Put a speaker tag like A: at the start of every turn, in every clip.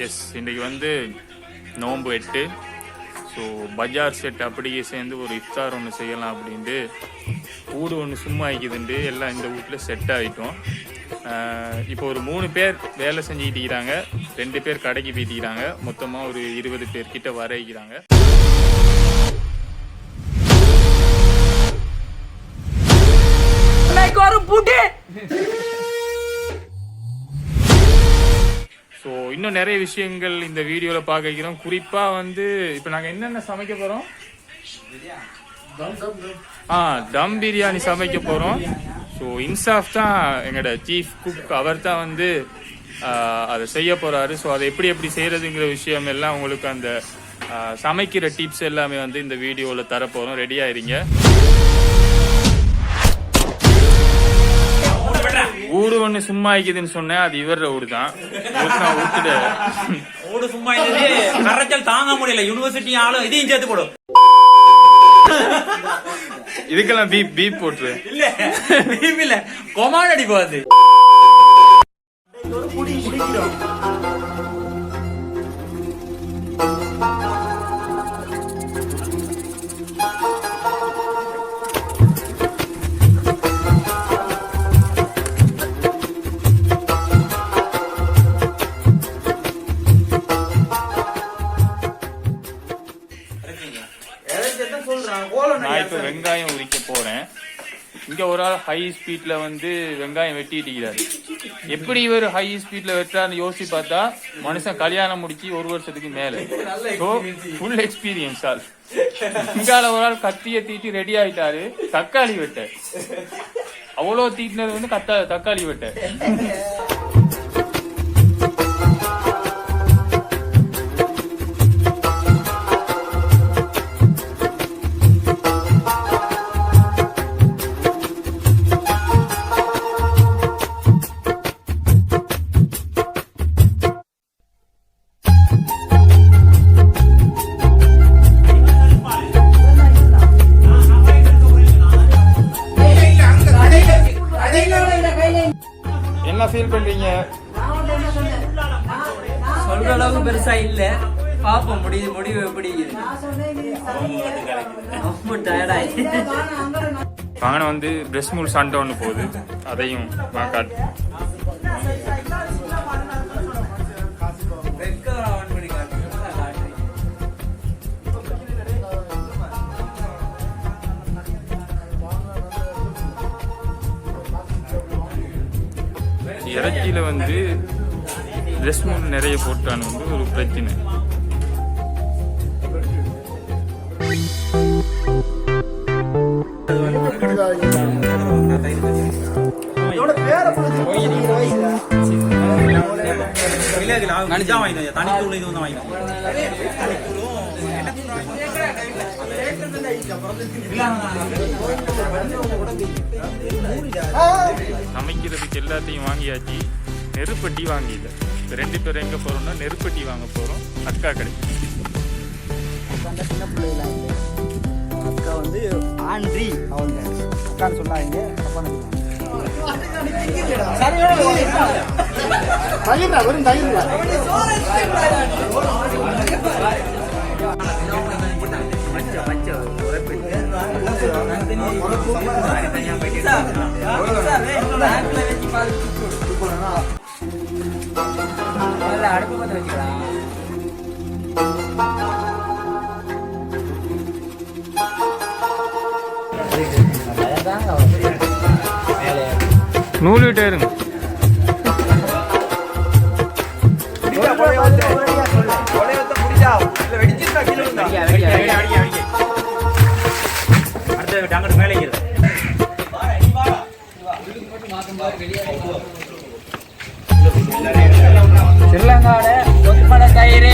A: S, இன்றைக்கி வந்து நோன்பு 8. ஸோ பஜார் செட் அப்படியே சேர்ந்து ஒரு இஃப்தார் ஒன்று செய்யலாம் அப்படின்ட்டு வீடு ஒன்று சும்மா ஆகிக்குதுண்டு எல்லாம் இந்த வீட்டில் செட் ஆகிட்டோம். இப்போ ஒரு 3 பேர் வேலை செஞ்சுக்கிட்டு இருக்கிறாங்க, 2 பேர் கடைக்கு போயிட்டுக்கிறாங்க, மொத்தமாக ஒரு 20 பேர்கிட்ட வர வைக்கிறாங்க. ஸோ இன்னும் நிறைய விஷயங்கள் இந்த வீடியோவில் பார்க்க வைக்கிறோம். குறிப்பாக வந்து இப்போ நாங்கள் என்னென்ன சமைக்க போகிறோம், டம் பிரியாணி சமைக்க போகிறோம். ஸோ இன்சாஃப் தான் எங்களோட சீஃப் குக், அவர் தான் வந்து அதை செய்ய போகிறாரு. ஸோ அதை எப்படி செய்கிறதுங்கிற விஷயம் எல்லாம் உங்களுக்கு அந்த சமைக்கிற டிப்ஸ் எல்லாமே வந்து இந்த வீடியோவில் தரப்போகிறோம். ரெடி ஆயிருங்க. ஊடு ஒண்ணு சும்மா ஆயிக்குதுன்னு சொன்னேன், அது இவர ஊடு தான்.
B: ஊடு சும்மா கரைச்சல் தாங்க முடியல, யூனிவர்சிட்டி ஆளும் இதையும் சேர்த்து போடும்.
A: இதுக்கெல்லாம் பீப் போட்டுரு.
B: இல்ல பீப் இல்ல, கொமாண்ட் அடி போகுது.
A: நான் இப்ப வெங்காயம் உரிக்க போறேன். இங்க ஒரு ஆள் ஹை ஸ்பீட்ல வந்து வெங்காயம் வெட்டிட்டு இருக்கிறாரு. எப்படி இவர் ஹை ஸ்பீட்ல வெட்டான்னு யோசிச்சு பார்த்தா மனுஷன் கல்யாணம் முடிச்சு 1 வருஷத்துக்கு மேல. ஃபுல் எக்ஸ்பீரியன்ஸ் ஆள். இங்கால ஒரு ஆள் கத்திய தீட்டி ரெடி ஆயிட்டாரு, தக்காளி வெட்ட. அவ்வளவு தீட்டினது வந்து தக்காளி வெட்ட. என்ன ஃபீல் பண்றீங்க?
B: சொல்ற அளவுக்கு பெருசா இல்ல, பாப்போம் முடிவு எப்படி.
A: வாங்க வந்து பிரஸ் மூல் சண்டை ஒன்று போகுது, அதையும் காட்டு. இறைச்சியில வந்து ட்ரெஸ் மூணு நிறைய போட்டான்னு வந்து ஒரு பிரச்சனை. சமைக்கிறதுக்கு எல்லாத்தையும் வாங்கியாச்சு, நெருப்பட்டி வாங்கியில. இப்போ 2 பேர் எங்க போறோம்னா நெருப்பட்டி வாங்க போறோம், அக்கா கடை.
C: சின்ன பிள்ளைல அக்கா வந்து ஆண்ட்ரி அவங்க அக்கான்னு சொன்னாங்க. அடுப்பு பத்த வச்சுக்கலாம்.
A: நூல் விட்டாருங்க.
C: ஸ்ரீலங்காவோட கொத்துமல தயிர்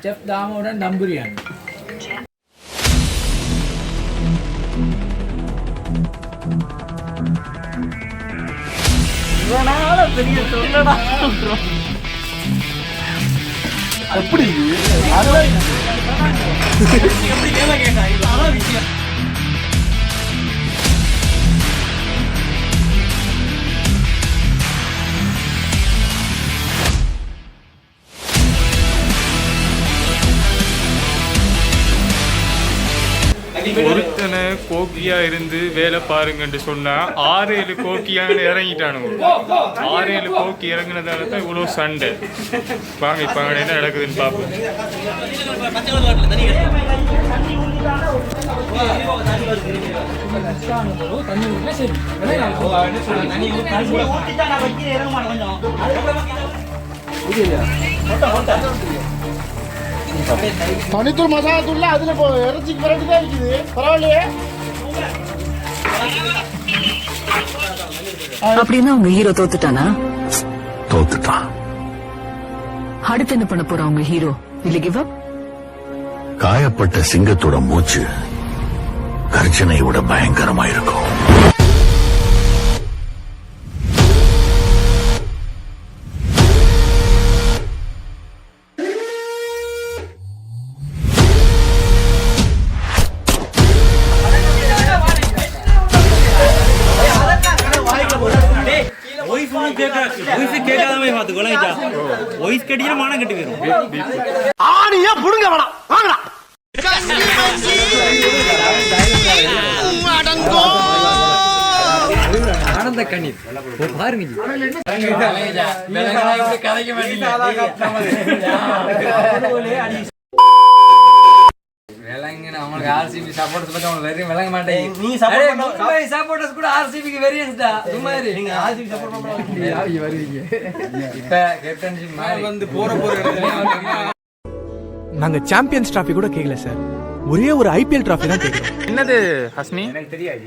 D: செஃப் தாமோடன் தம் பிரியாணி.
C: பெரிய சொல்லடா எப்படி
A: ஒருத்தனை கோக்கியா இருந்து வேலை பாருங்கன்னு சொன்னா 6-7 கோக்கியாக இறங்கிட்டானுங்க. 6-7 கோக்கி இறங்கினதால தான் இவ்வளவு சண்டை. வாங்க இப்ப அங்க என்ன நடக்குதுன்னு பாப்போம்.
E: தனித்தூள் மசாலா தூள்ல அதுல இறைச்சிக்கு பிறகு தான் இருக்குது. பரவாயில்லையே.
F: அப்படின்னா உங்க ஹீரோ தோத்துட்டானா?
G: தோத்துட்டான்.
F: அடுத்து என்ன பண்ண போறா உங்க ஹீரோ? இல்ல கிவ் அப்?
G: காயப்பட்ட சிங்கத்தோட மூச்சு கர்ஜனை விட பயங்கரமா இருக்கும்.
E: ஆணியா புடுங்க வேணாம். வாங்கடா.
D: ஆனந்த கண்ணீர் பாருங்க. கதைக்க விளங்குன அவங்களுக்கு RCB சப்போர்ட்டர்ஸ் பத்தி அவங்களுக்கு வெறும் விளங்க மாட்டேங்குது. நீ சப்போர்ட்டர்ஸ் கூட RCBக்கு வெரியன்ஸ் தான். சும்மா இரு. நீங்க RCB சப்போர்ட் பண்ணாதீங்க. வருவீங்க. இப்ப கேப்டன்ஷிப் மாதிரி வந்து போற
H: நாங்க சாம்பியன்ஸ் டிராஃபி கூட கேக்கல சார். ஒரே ஒரு IPL டிராஃபி தான் கேக்குறோம்.
A: என்னது ஹஸ்னி? எனக்கு தெரியாது.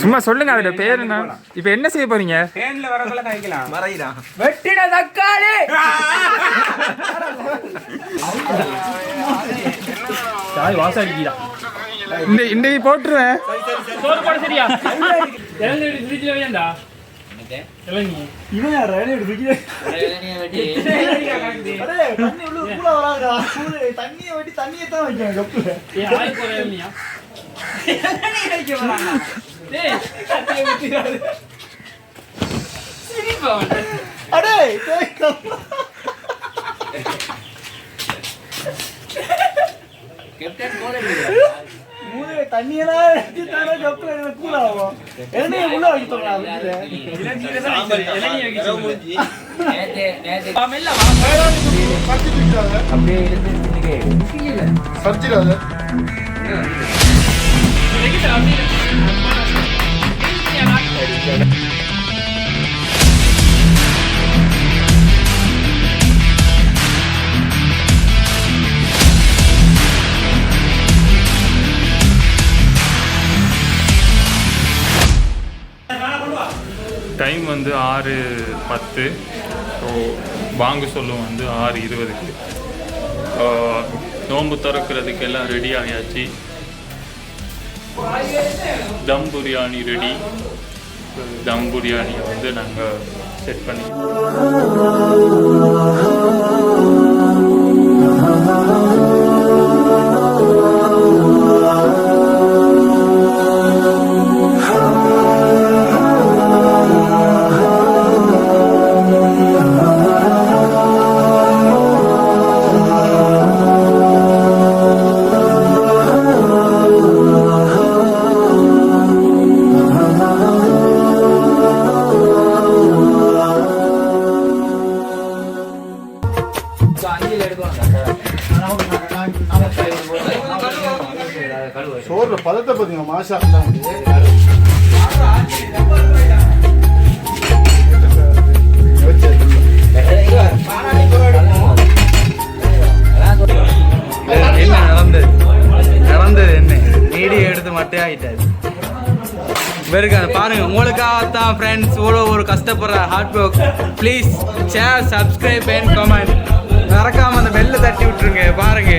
A: சும்மா சொல்லுங்க அதோட பேர் என்ன? இப்போ என்ன செய்ய போறீங்க? ஃபேன்ல வரக்குள்ள கைக்கலாம். மறைடா. வெட்டின தக்காளி. சாய் வாசாடிடா. இந்த போட்டுறேன். சோறு போட சரியா? இளநீ ஃப்ரிட்ஜ்ல வையண்டா. இளநீ.
C: இவன் யாரா இளநீ ஃப்ரிட்ஜ்ல? இளநீ வெட்டி. அடே தண்ணி உள்ள கூல வராதடா. தண்ணியை வெட்டி தண்ணியை தான் வைக்கணும் கப்புல.
A: ஆய் போற இளநியா?
C: இளநீ வைக்க வராங்க.
A: டேய் தண்ணியை வெட்டிடாத. சிரிப்பா வந்து.
C: அடே கேப்டன் போறே மூணு தண்ணியெல்லாம் எடுத்து தானே கப்புல கூல ஆகும். இளநீ உள்ள வைக்க சொல்றாங்க.
A: இளநீல தான் இளநீ வைக்க சொல்லுங்க. நேத்து பாமெல்ல வா.
E: பத்தி விட்டாங்க.
D: அப்படியே எடுத்து
E: சர்ஜிராத.
A: டைம் வந்து 6:10. ஸோ வாங்க சொல்லும் வந்து 6:20. நோன்பு திறக்கிறதுக்கு எல்லாம் ரெடி ஆகியாச்சு. தம் பிரியாணி ரெடி. தம் பிரியாணியை வந்து நாங்கள் செட் பண்ணி
E: சோறுல பதத்தை பார்த்தீங்க மாஷா.
A: என்ன நடந்தது?
I: மட்டும் ஆகிட்டாரு. வெறுக்காது பாருங்க, உங்களுக்காகத்தான் ஃப்ரெண்ட்ஸ் இவ்வளோ ஒரு கஷ்டப்படுற hard work. Please share, subscribe and comment. மறக்காம அந்த பெல்லை தட்டி விட்டுருங்க. பாருங்க